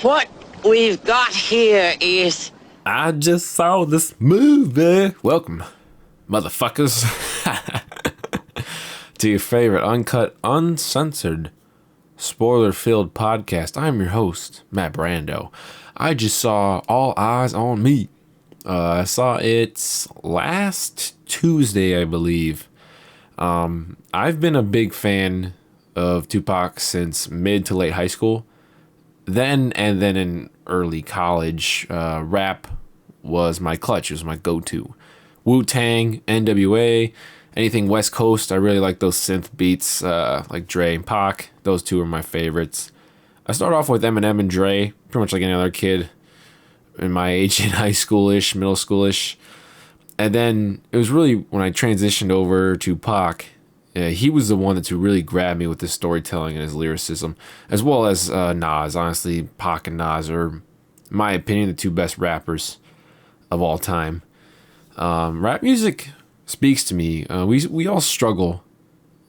What we've got here is... I just saw this movie. Welcome, motherfuckers, to your favorite uncut, uncensored, spoiler-filled podcast. I'm your host, Matt Brando. I just saw All Eyes on Me. I saw it last Tuesday, I believe. I've been a big fan of Tupac since mid to late high school. Then in early college, rap was my clutch. It was my go-to. Wu-Tang, NWA, anything West Coast. I really like those synth beats, like Dre and Pac. Those two are my favorites. I started off with Eminem and Dre, pretty much like any other kid in my age, in high schoolish, middle schoolish. And then it was really when I transitioned over to Pac. He was the one to really grab me with his storytelling and his lyricism, as well as Nas. Honestly, Pac and Nas are, in my opinion, the two best rappers of all time. Rap music speaks to me. We all struggle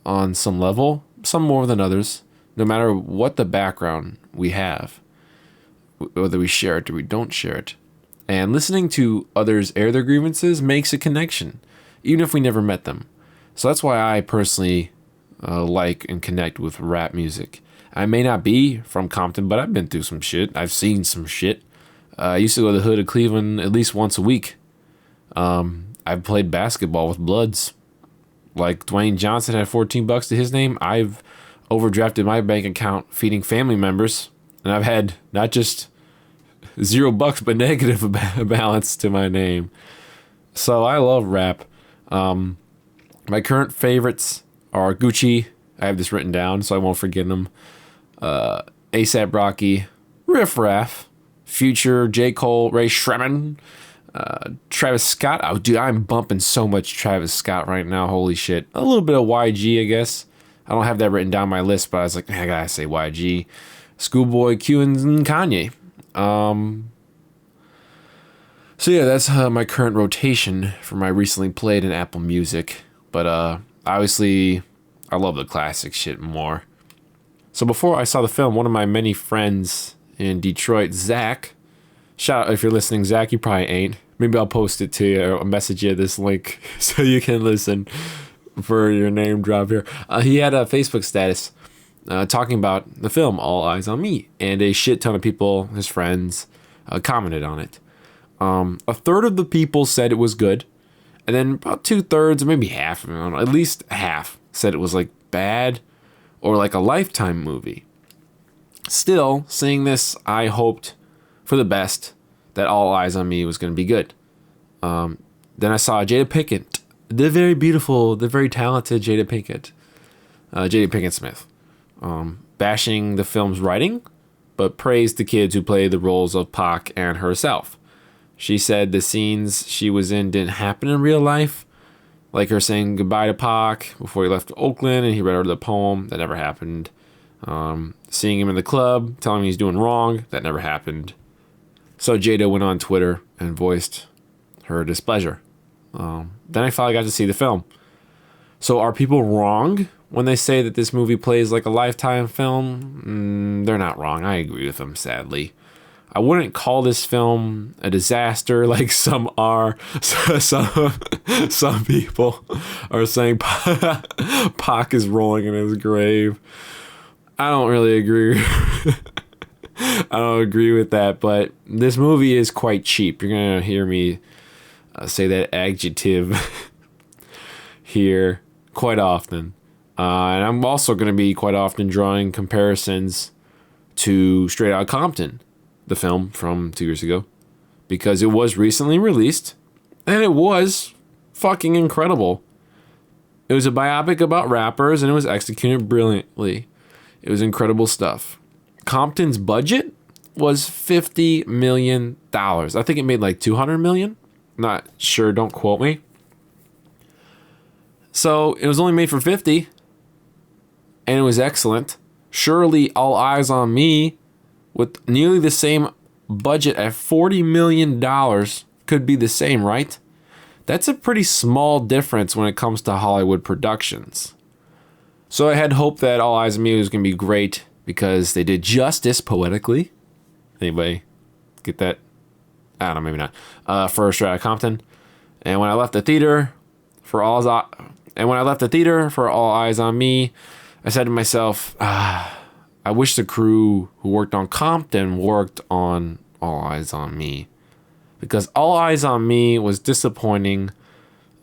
on some level, some more than others, no matter what the background we have, whether we share it or we don't share it. And listening to others air their grievances makes a connection, even if we never met them. So that's why I personally like and connect with rap music. I may not be from Compton, but I've been through some shit. I've seen some shit. I used to go to the hood of Cleveland at least once a week. I've played basketball with Bloods. Like Dwayne Johnson had $14 to his name. I've overdrafted my bank account feeding family members. And I've had not just $0, but negative balance to my name. So I love rap. My current favorites are Gucci. I have this written down so I won't forget them. A$AP Rocky, Riff Raff, Future, J. Cole, Ray Shremmen, Travis Scott. Oh, dude, I'm bumping so much Travis Scott right now. Holy shit. A little bit of YG, I guess. I don't have that written down on my list, but I was like, I gotta say YG. Schoolboy Q and Kanye. So yeah, that's my current rotation for my recently played in Apple Music. But obviously, I love the classic shit more. So before I saw the film, one of my many friends in Detroit, Zach, shout out if you're listening, Zach, you probably ain't. Maybe I'll post it to you, or I'll message you this link so you can listen for your name drop here. He had a Facebook status talking about the film All Eyes on Me, and a shit ton of people, his friends, commented on it. A third of the people said it was good. And then about 2/3, or maybe half, I don't know, at least half, said it was like bad or like a Lifetime movie. Still, seeing this, I hoped for the best, that All Eyes on Me was going to be good. Then I saw Jada Pinkett, the very beautiful, the very talented Jada Pinkett Smith, bashing the film's writing, but praised the kids who played the roles of Pac and herself. She said the scenes she was in didn't happen in real life, like her saying goodbye to Pac before he left Oakland and he read her the poem. That never happened. Seeing him in the club, telling him he's doing wrong. That never happened. So Jada went on Twitter and voiced her displeasure. Then I finally got to see the film. So are people wrong when they say that this movie plays like a Lifetime film? They're not wrong. I agree with them, sadly. I wouldn't call this film a disaster like some are. Some people are saying Pac is rolling in his grave. I don't really agree. I don't agree with that, but this movie is quite cheap. You're going to hear me say that adjective here quite often. And I'm also going to be quite often drawing comparisons to Straight Outta Compton, the film from 2 years ago, because it was recently released and it was fucking incredible. It was a biopic about rappers and it was executed brilliantly. It was incredible stuff. Compton's budget was $50 million. I think it made like $200 million. Not sure, don't quote me. So it was only made for 50 and it was excellent. Surely All Eyes on Me, with nearly the same budget at $40 million, could be the same, right? That's a pretty small difference when it comes to Hollywood productions. So I had hope that All Eyes on Me was going to be great, because they did justice poetically. Anybody get that? I don't know, maybe not. For Straight Outta Compton. And when I left the theater for all eyes on me, I said to myself, I wish the crew who worked on Compton worked on All Eyes on Me. Because All Eyes on Me was disappointing,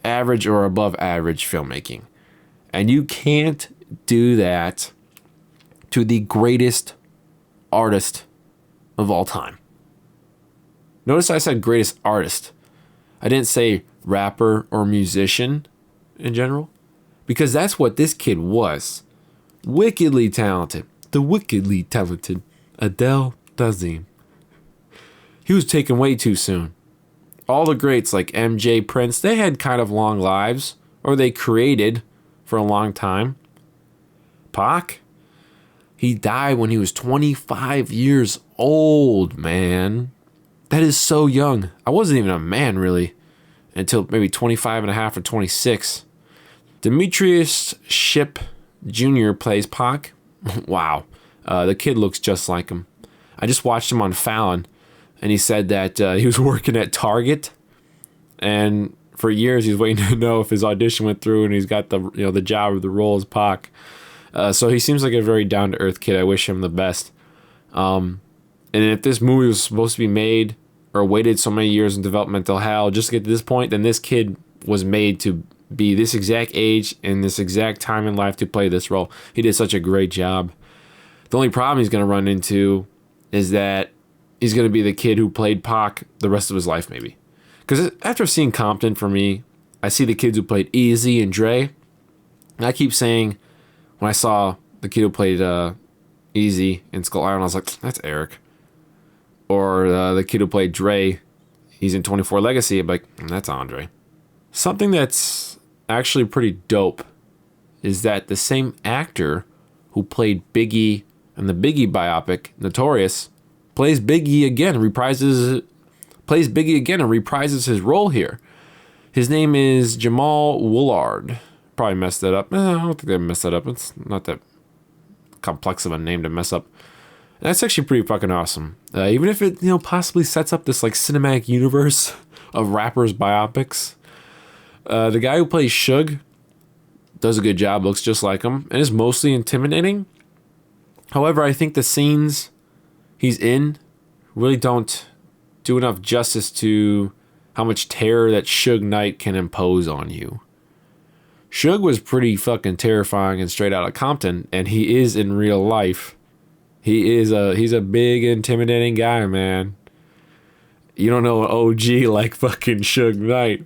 average or above average filmmaking. And you can't do that to the greatest artist of all time. Notice I said greatest artist. I didn't say rapper or musician in general. Because that's what this kid was. Wickedly talented. The wickedly talented Adele Dazeem. He was taken way too soon. All the greats like MJ, Prince, they had kind of long lives. Or they created for a long time. Pac, he died when he was 25 years old, man. That is so young. I wasn't even a man, really, until maybe 25 and a half or 26. Demetrius Shipp Jr. plays Pac. Wow. The kid looks just like him. I just watched him on Fallon, and he said that he was working at Target, and for years he's waiting to know if his audition went through, and he's got the job or the role as Pac. So he seems like a very down-to-earth kid. I wish him the best. And if this movie was supposed to be made or waited so many years in developmental hell just to get to this point, then this kid was made to be this exact age and this exact time in life to play this role. He did such a great job. The only problem he's going to run into is that he's going to be the kid who played Pac the rest of his life, maybe. Because after seeing Compton, for me, I see the kids who played EYEZ and Dre. And I keep saying, when I saw the kid who played EYEZ in Skull Island, I was like, that's Eric. Or the kid who played Dre, he's in 24 Legacy, I'm like, that's Andre. Something that's actually pretty dope is that the same actor who played Biggie in the Biggie biopic, Notorious, plays Biggie again and reprises his role here. His name is Jamal Woolard. Probably messed that up. I don't think they messed that up. It's not that complex of a name to mess up. And that's actually pretty fucking awesome. Even if it, possibly sets up this like cinematic universe of rappers biopics. The guy who plays Suge does a good job, looks just like him, and is mostly intimidating. However, I think the scenes he's in really don't do enough justice to how much terror that Suge Knight can impose on you. Suge was pretty fucking terrifying and Straight Outta Compton, and he is in real life. He's a big, intimidating guy, man. You don't know an OG like fucking Suge Knight.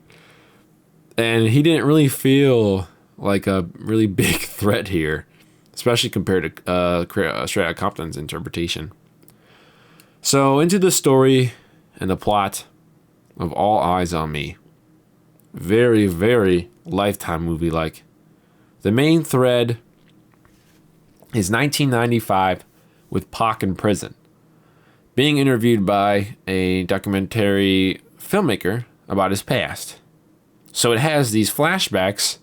And he didn't really feel like a really big threat here, especially compared to Straight Outta Compton's interpretation. So into the story and the plot of All Eyes on Me. Very, very Lifetime movie-like. The main thread is 1995 with Pac in prison, being interviewed by a documentary filmmaker about his past. So it has these flashbacks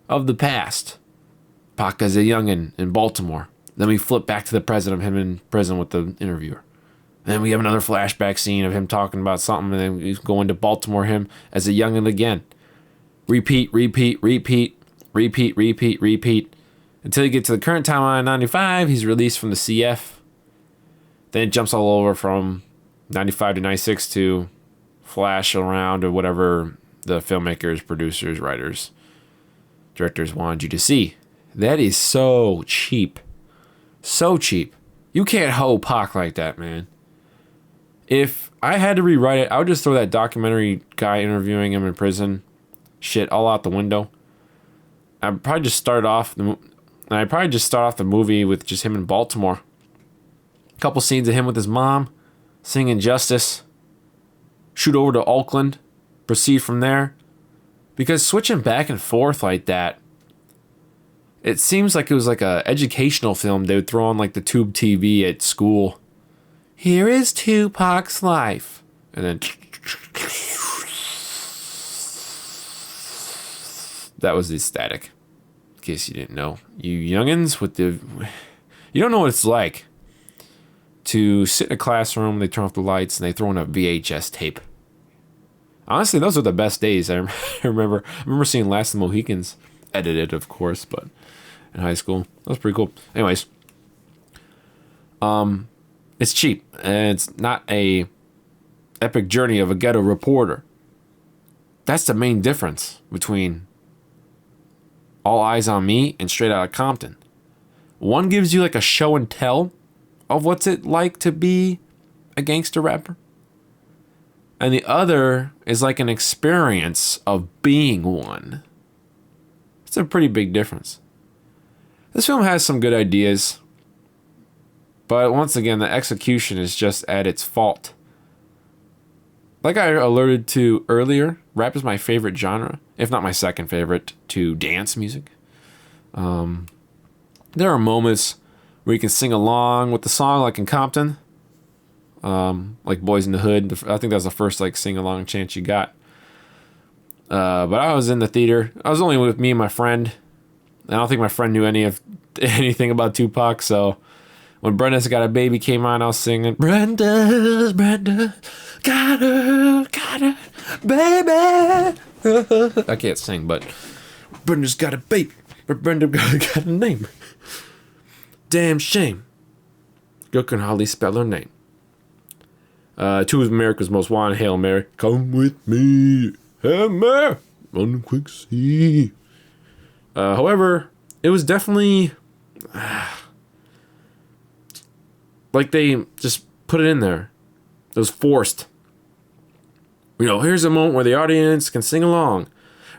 of the past. Pac as a youngin' in Baltimore. Then we flip back to the present of him in prison with the interviewer. And then we have another flashback scene of him talking about something, and then we go into Baltimore, him as a youngin' again. Repeat, until you get to the current timeline, 95, he's released from the CF. Then it jumps all over from 95 to 96 to flash around or whatever the filmmakers, producers, writers, directors wanted you to see. That is so cheap. So cheap. You can't hoe Pac like that, man. If I had to rewrite it, I would just throw that documentary guy interviewing him in prison shit all out the window. I'd probably just start off the movie with just him in Baltimore. A couple scenes of him with his mom singing Justice. Shoot over to Oakland. Proceed from there. Because switching back and forth like that, it seems like it was like a educational film they would throw on like the tube TV at school. Here is Tupac's life. And then that was the static. In case you didn't know. You youngins with the You don't know what it's like to sit in a classroom, they turn off the lights, and they throw in a VHS tape. Honestly, those are the best days. I remember seeing Last of the Mohicans, edited, of course, but in high school. That was pretty cool. Anyways, it's cheap, and it's not a epic journey of a ghetto reporter. That's the main difference between All Eyes on Me and Straight Outta Compton. One gives you like a show and tell of what's it like to be a gangster rapper. And the other is like an experience of being one. It's a pretty big difference. This film has some good ideas, but once again, the execution is just at its fault. Like I alerted to earlier, rap is my favorite genre, if not my second favorite, to dance music. There are moments where you can sing along with the song, like in Compton, like Boys in the Hood. I think that was the first like sing along chance you got. But I was in the theater. I was only with me and my friend. I don't think my friend knew anything about Tupac. So when Brenda's Got a Baby came on, I was singing Brenda got her baby. I can't sing, but Brenda's got a baby, but Brenda got a name. Damn shame. Girl can hardly spell her name. Two of America's Most Wanted, Hail Mary. Come with me, Hail Mary, on the quick sea. However, it was definitely like they just put it in there. It was forced. You know, here's a moment where the audience can sing along,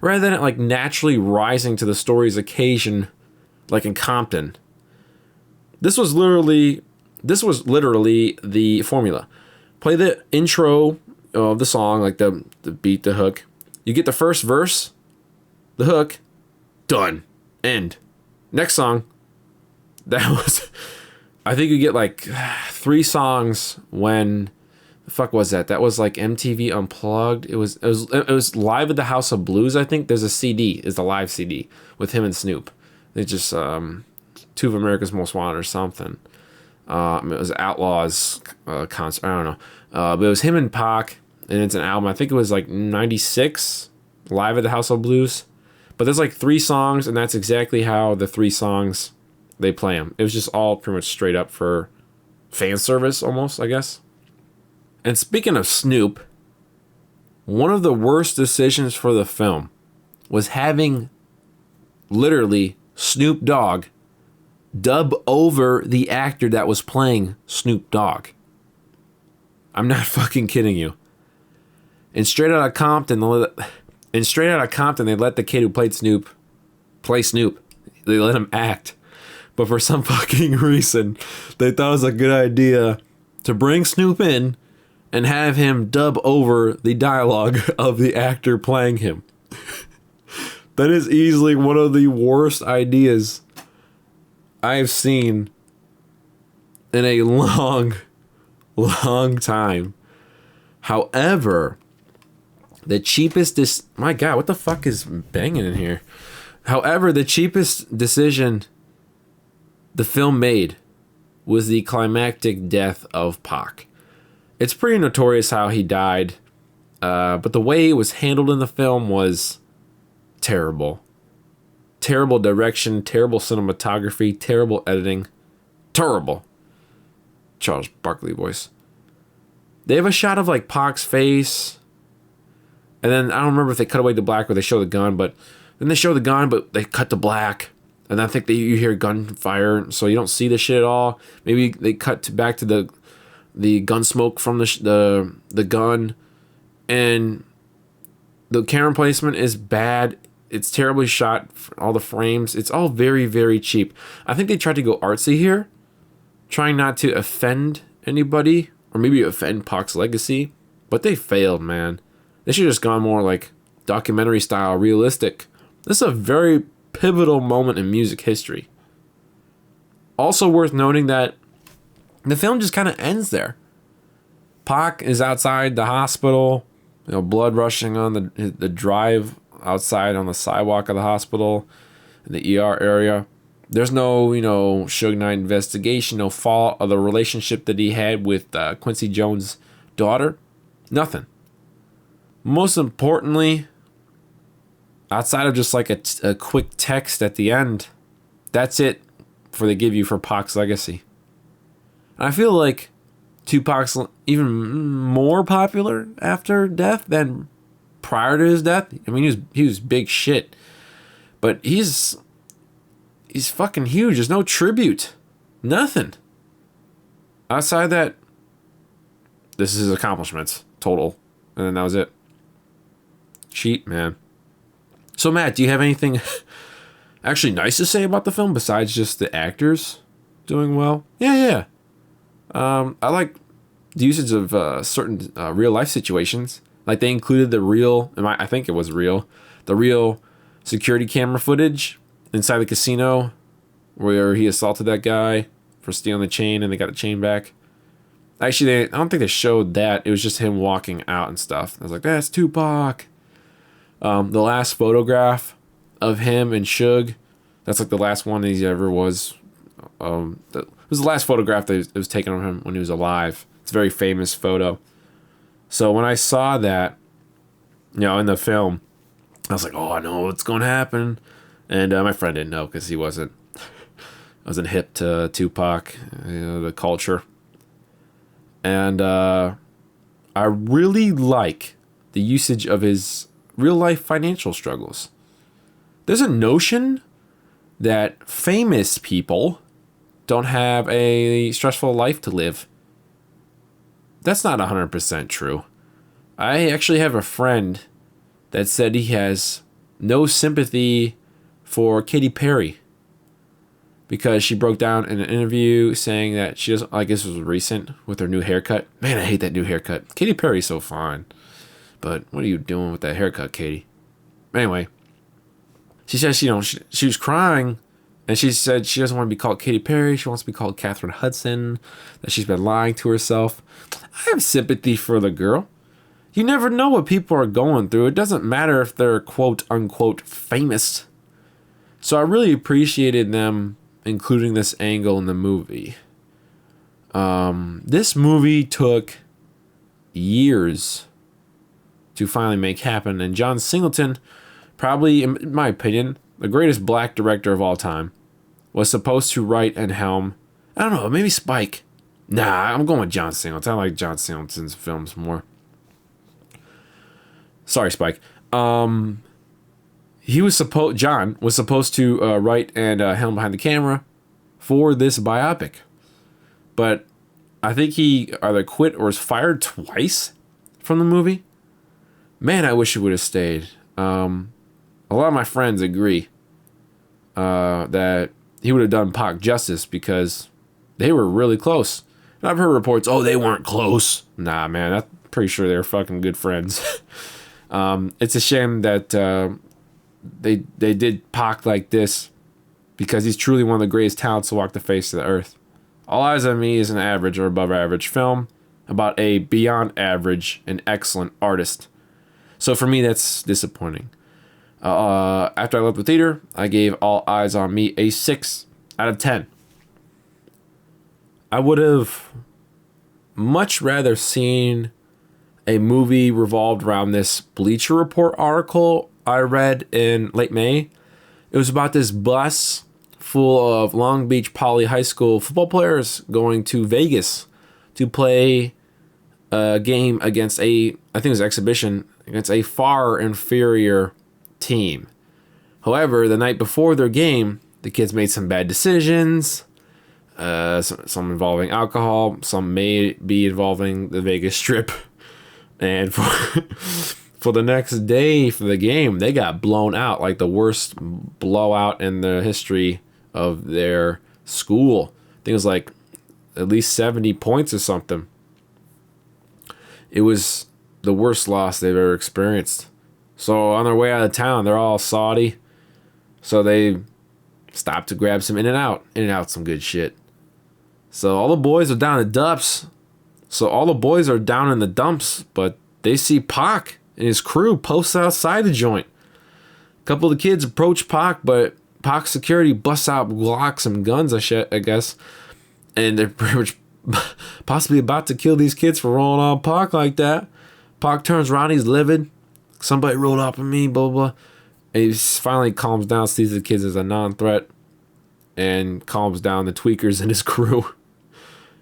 rather than it like naturally rising to the story's occasion, like in Compton. This was literally the formula. Play the intro of the song, like the beat, the hook. You get the first verse, the hook, done, end. Next song. That was, I think you get like 3 songs when, the fuck was that? That was like MTV Unplugged. It was Live at the House of Blues. I think there's a CD, is the live CD with him and Snoop. They just Two of America's Most Wanted or something. It was Outlaws concert. I don't know. But it was him and Pac, and it's an album. I think it was like 96, Live at the House of Blues. But there's like 3 songs, and that's exactly how the 3 songs they play them. It was just all pretty much straight up for fan service almost, I guess. And speaking of Snoop, one of the worst decisions for the film was having literally Snoop Dogg dub over the actor that was playing Snoop Dogg. I'm not fucking kidding you. In Straight Outta Compton, they let the kid who played Snoop play Snoop. They let him act. But for some fucking reason, they thought it was a good idea to bring Snoop in and have him dub over the dialogue of the actor playing him. That is easily one of the worst ideas I've seen in a long time. However, the cheapest my God, what the fuck is banging in here? However, the cheapest decision the film made was the climactic death of Pac. It's pretty notorious how he died, but the way it was handled in the film was terrible. Terrible direction, terrible cinematography, terrible editing. Terrible. Charles Barkley voice. They have a shot of like Pac's face. And then I don't remember if they cut away to black or they show the gun, but then they show the gun, but they cut to black. And I think you hear gunfire, so you don't see the shit at all. Maybe they cut back to the gun smoke from the gun. And the camera placement is bad. It's terribly shot, all the frames. It's all very, very cheap. I think they tried to go artsy here, trying not to offend anybody, or maybe offend Pac's legacy, but they failed, man. They should have just gone more like documentary style, realistic. This is a very pivotal moment in music history. Also worth noting that the film just kind of ends there. Pac is outside the hospital, blood rushing on the drive outside on the sidewalk of the hospital, in the ER area. There's no, Suge Knight investigation, no fault of the relationship that he had with Quincy Jones' daughter. Nothing. Most importantly, outside of just like a quick text at the end, that's it for they give you for Pac's legacy. And I feel like Tupac's even more popular after death than prior to his death. I mean, he was big shit, but he's fucking huge. There's no tribute, nothing outside that. This is his accomplishments total, and then that was it. Cheat, man. So Matt, do you have anything actually nice to say about the film besides just the actors doing well? Yeah. I like the usage of certain real life situations. Like they included I think it was real, the real security camera footage inside the casino where he assaulted that guy for stealing the chain and they got the chain back. Actually, I don't think they showed that. It was just him walking out and stuff. I was like, that's Tupac. The last photograph of him and Suge, that's like the last one that he ever was. It was the last photograph that was taken of him when he was alive. It's a very famous photo. So when I saw that, in the film, I was like, oh, I know what's going to happen. And my friend didn't know because he wasn't hip to Tupac, the culture. And I really like the usage of his real life financial struggles. There's a notion that famous people don't have a stressful life to live. That's not 100% true. I actually have a friend that said he has no sympathy for Katy Perry because she broke down in an interview saying that she doesn't, I guess it was recent, with her new haircut. Man, I hate that new haircut. Katy Perry's so fine, but what are you doing with that haircut, Katy? Anyway, she says she was crying, and she said she doesn't want to be called Katy Perry. She wants to be called Catherine Hudson, that she's been lying to herself. I have sympathy for the girl. You never know what people are going through. It doesn't matter if they're quote unquote famous. So I really appreciated them including this angle in the movie. This movie took years to finally make happen, and John Singleton, probably in my opinion the greatest black director of all time, was supposed to write and helm, I don't know, maybe Spike. Nah, I'm going with John Singleton. I like John Singleton's films more. Sorry, Spike. John was supposed to write and helm behind the camera for this biopic, but I think he either quit or was fired twice from the movie. Man, I wish he would have stayed. A lot of my friends agree that he would have done Pac justice because they were really close. And I've heard reports, they weren't close. Nah, man, I'm pretty sure they were fucking good friends. It's a shame that they did Pac like this because he's truly one of the greatest talents to walk the face of the earth. All Eyes on Me is an average or above average film about a beyond average and excellent artist. So for me, that's disappointing. After I left the theater, I gave All Eyes on Me a 6 out of 10. I would have much rather seen a movie revolved around this Bleacher Report article I read in late May. It was about this bus full of Long Beach Poly High School football players going to Vegas to play a game against I think it was an exhibition, against a far inferior team. However, the night before their game, the kids made some bad decisions, some involving alcohol, some may be involving the Vegas Strip. And for the next day for the game, they got blown out, like the worst blowout in the history of their school. I think it was like at least 70 points or something. It was the worst loss they've ever experienced. So on their way out of town, they're all Saudi. So they stopped to grab some In-N-Out. In-N-Out's some good shit. So all the boys are down in the dumps, but they see Pac and his crew posted outside the joint. A couple of the kids approach Pac, but Pac security busts out Glocks and guns, I guess, and they're pretty much possibly about to kill these kids for rolling on Pac like that. Pac turns around, he's livid. Somebody rolled up on me, blah, blah, blah. And he finally calms down, sees the kids as a non-threat, and calms down the tweakers and his crew.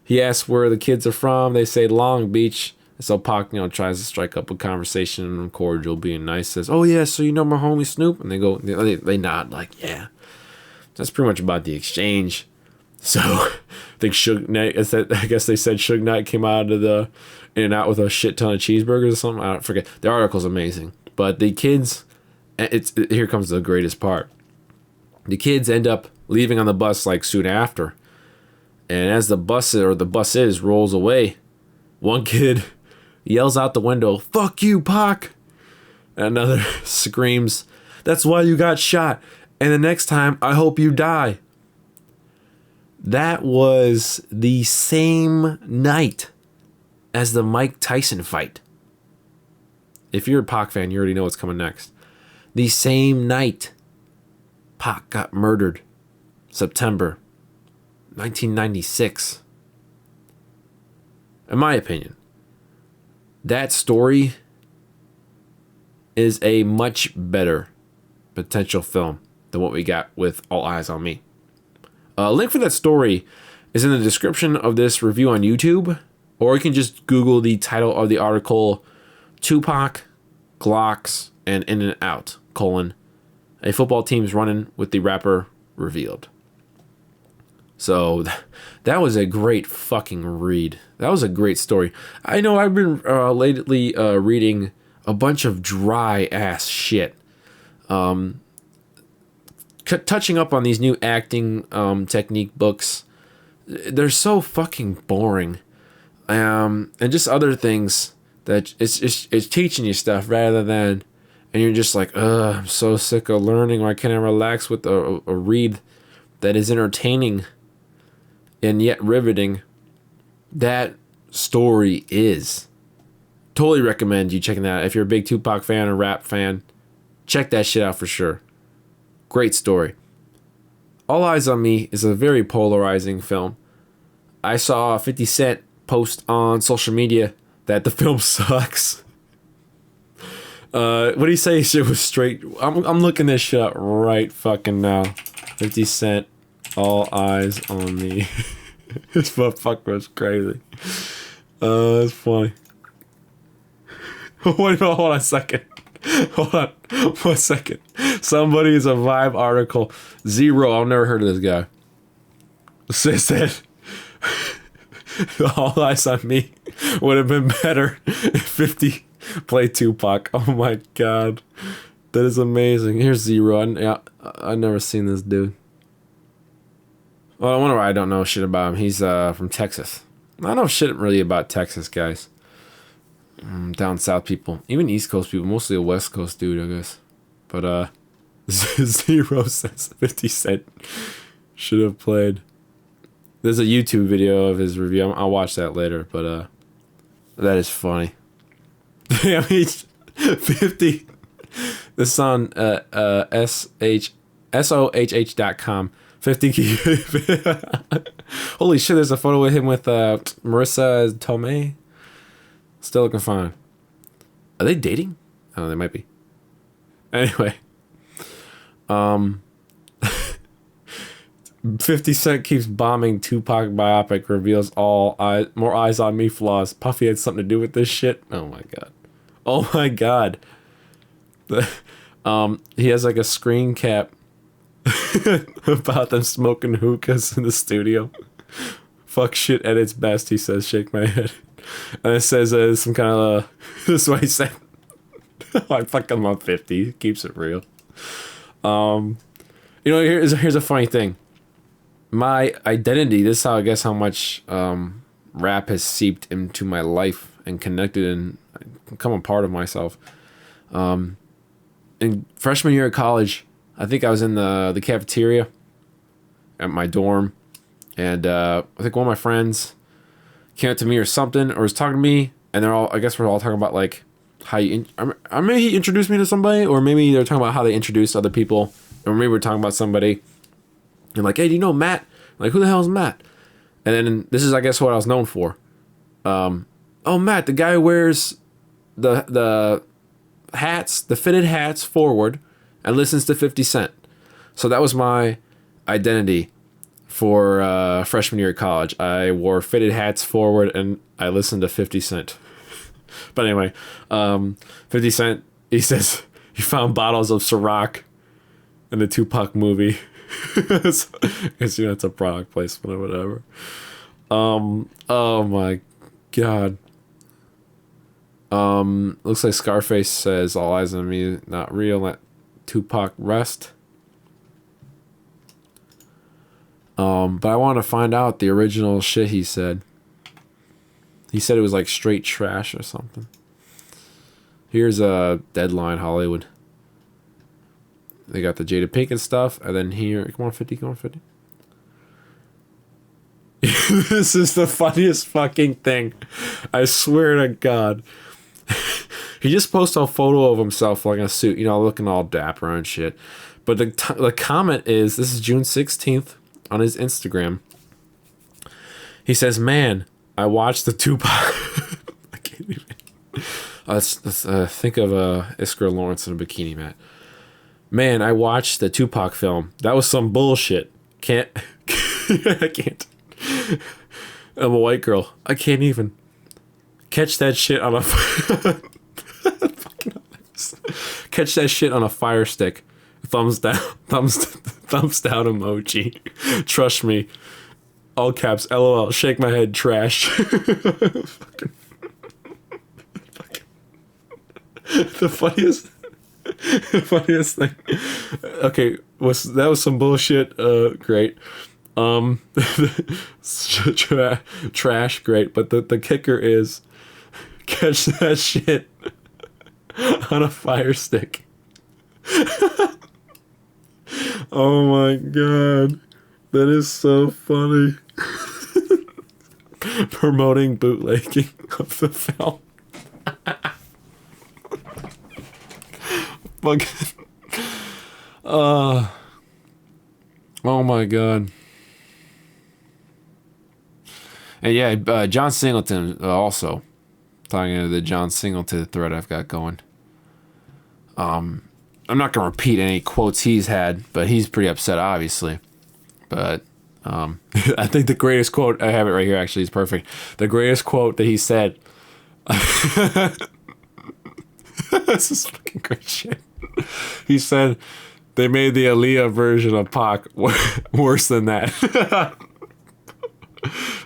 He asks where the kids are from. They say Long Beach. So Pac, tries to strike up a conversation and cordial, being nice. Says, "Oh yeah, so you know my homie Snoop?" And they nod like, "Yeah." That's pretty much about the exchange. So I think Suge Knight, I guess they said Suge Knight came out of the In-N-Out with a shit ton of cheeseburgers or something. I don't forget. The article's amazing, but the kids, here comes the greatest part. The kids end up leaving on the bus like soon after, and as the bus rolls away, one kid yells out the window, "Fuck you, Pac!" And another screams, "That's why you got shot, and the next time I hope you die." That was the same night as the Mike Tyson fight. If you're a Pac fan, you already know what's coming next. The same night Pac got murdered, September 1996. In my opinion, that story is a much better potential film than what we got with All Eyez on Me. A link for that story is in the description of this review on YouTube, or you can just Google the title of the article, Tupac, Glocks, and In-N-Out, a football team's running with the rapper revealed. So that was a great fucking read. That was a great story. I know I've been lately reading a bunch of dry ass shit. Touching up on these new acting technique books. They're so fucking boring. And just other things that it's teaching you stuff rather than, and you're just like, I'm so sick of learning. Why can't I relax with a read that is entertaining and yet riveting? That story is. Totally recommend you checking that out. If you're a big Tupac fan or rap fan, check that shit out for sure. Great story. All Eyez on Me is a very polarizing film. I saw 50 Cent post on social media that the film sucks. What do you say? Shit was straight. I'm looking this shit up right fucking now. 50 Cent, All Eyez on Me. This motherfucker was crazy. That's funny. Hold on a second. Hold on 1 second. Somebody's a Vibe article. Zero. I've never heard of this guy. Says that All Eyez on Me would have been better if 50 played Tupac. Oh my god. That is amazing. Here's Zero. I've never seen this dude. Well, I wonder why I don't know shit about him. He's from Texas. I don't know shit really about Texas, guys. Down south people. Even East Coast people. Mostly a West Coast dude, I guess. But, Zero says 50 Cent should have played. There's a YouTube video of his review. I'll watch that later, but, that is funny. I mean, 50. This is on, SOHH.com. 50. Holy shit, there's a photo of him with, Marissa Tomei. Still looking fine. Are they dating? Oh, they might be. Anyway. 50 Cent keeps bombing Tupac biopic, reveals more Eyez on Me flaws. Puffy had something to do with this shit? Oh my god. Oh my god. He has like a screen cap about them smoking hookahs in the studio. Fuck shit at its best, he says, shake my head. And it says some kind of this is what he said. I fucking love 50. He keeps it real. Here's a funny thing. My identity, this is how I guess how much rap has seeped into my life and connected and become a part of myself. In freshman year of college, I think I was in the cafeteria at my dorm, and I think one of my friends came up to me or something, or was talking to me, and we're all talking about like how maybe he introduced me to somebody, or maybe they're talking about how they introduced other people or maybe we're talking about somebody, and like, hey, do you know Matt? I'm like, who the hell is Matt? And then this is, I guess, what I was known for. Oh, Matt, the guy who wears the hats, the fitted hats forward, and listens to 50 Cent. So that was my identity for freshman year of college. I wore fitted hats forward, and I listened to 50 Cent. But anyway, 50 Cent, he says he found bottles of Ciroc in the Tupac movie. It's, it's a product placement or whatever. Oh my God. Looks like Scarface says all eyes on me, not real. Let Tupac rest. But I want to find out the original shit he said. He said it was like straight trash or something. Here's a Deadline Hollywood. They got the Jada Pinkett stuff, and then here, come on 50, come on 50. This is the funniest fucking thing. I swear to God. He just posted a photo of himself like in a suit, looking all dapper and shit. But the comment is, this is June 16th on his Instagram. He says, man, I watched the Tupac. I can't even. Let's think of Iskra Lawrence in a bikini, Matt. Man, I watched the Tupac film. That was some bullshit. Can't. I can't. I'm a white girl. I can't even catch that shit on a catch that shit on a fire stick. Thumbs down. Thumbs down emoji. Trust me. All caps. LOL. Shake my head. Trash. The funniest thing. Okay, that was some bullshit. Great. Trash. Great. But the kicker is, catch that shit on a fire stick. Oh my God, that is so funny. Promoting bootlegging of the film. Fucking. Oh my God. And yeah, John Singleton also. Talking to the John Singleton thread I've got going. I'm not going to repeat any quotes he's had, but he's pretty upset, obviously. But I think the greatest quote, I have it right here, actually, is perfect. The greatest quote that he said. This is fucking great shit. He said, they made the Aaliyah version of Pac worse than that.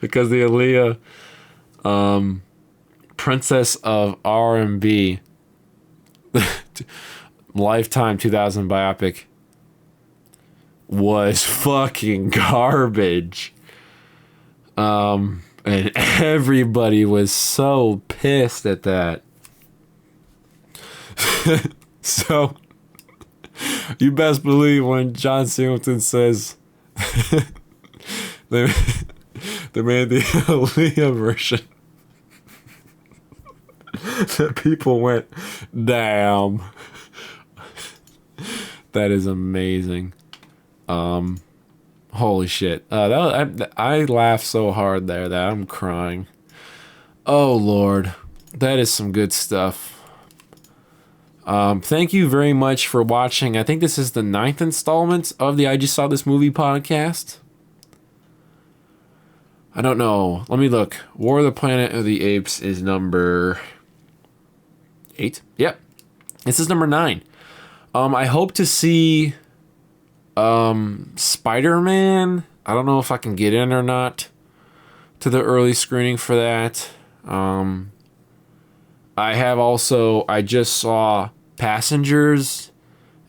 Because the Aaliyah Princess of R&B Lifetime 2000 biopic was fucking garbage. And everybody was so pissed at that. So you best believe when John Singleton says they made the Aaliyah version, that people went, damn. That is amazing. Holy shit. I laughed so hard there that I'm crying. Oh Lord, that is some good stuff. Thank you very much for watching. I think this is the 9th installment of the I Just Saw This Movie podcast. I don't know. Let me look. War of the Planet of the Apes is number 8. Yep. This is number 9. I hope to see Spider-Man. I don't know if I can get in or not to the early screening for that. I just saw Passengers,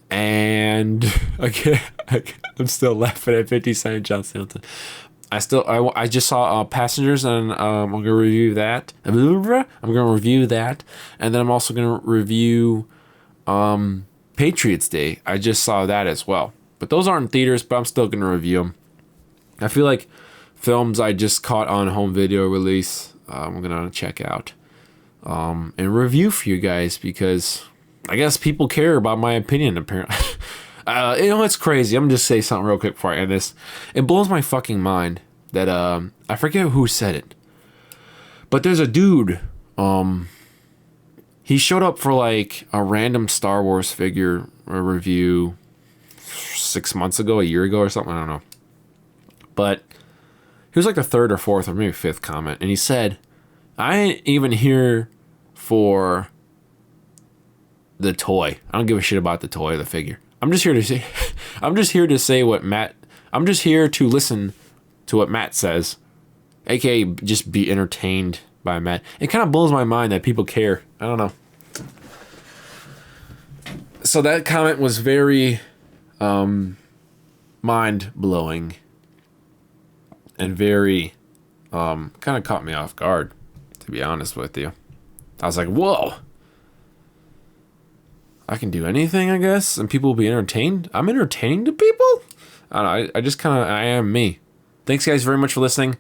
and I'm still laughing at 50 Cent and John Singleton. I just saw Passengers, and I'm gonna review that. I'm gonna review that, and then I'm also gonna review Patriots Day. I just saw that as well, but those aren't in theaters. But I'm still gonna review them. I feel like films I just caught on home video release, I'm gonna check out and review for you guys, because I guess people care about my opinion. Apparently, It's crazy. I'm gonna just say something real quick before I end this. It blows my fucking mind that I forget who said it, but there's a dude. He showed up for like a random Star Wars figure review 6 months ago, a year ago, or something. I don't know. But he was like the third or fourth or maybe fifth comment, and he said, "I ain't even here for the toy. I don't give a shit about the toy or the figure. I'm just here to say, I'm just here to say what Matt. I'm just here to listen to what Matt says, aka just be entertained by Matt." It kind of blows my mind that people care. I don't know. So that comment was very mind blowing and very kind of caught me off guard, to be honest with you. I was like, whoa. I can do anything, I guess, and people will be entertained. I'm entertaining to people? I don't know. I just kind of, I am me. Thanks, guys, very much for listening.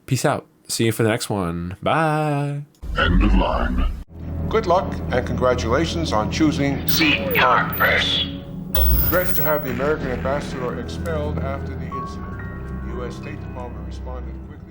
Peace out. See you for the next one. Bye. End of line. Good luck and congratulations on choosing CR Press. Regret to have the American ambassador expelled after the incident. The U.S. State Department responded quickly.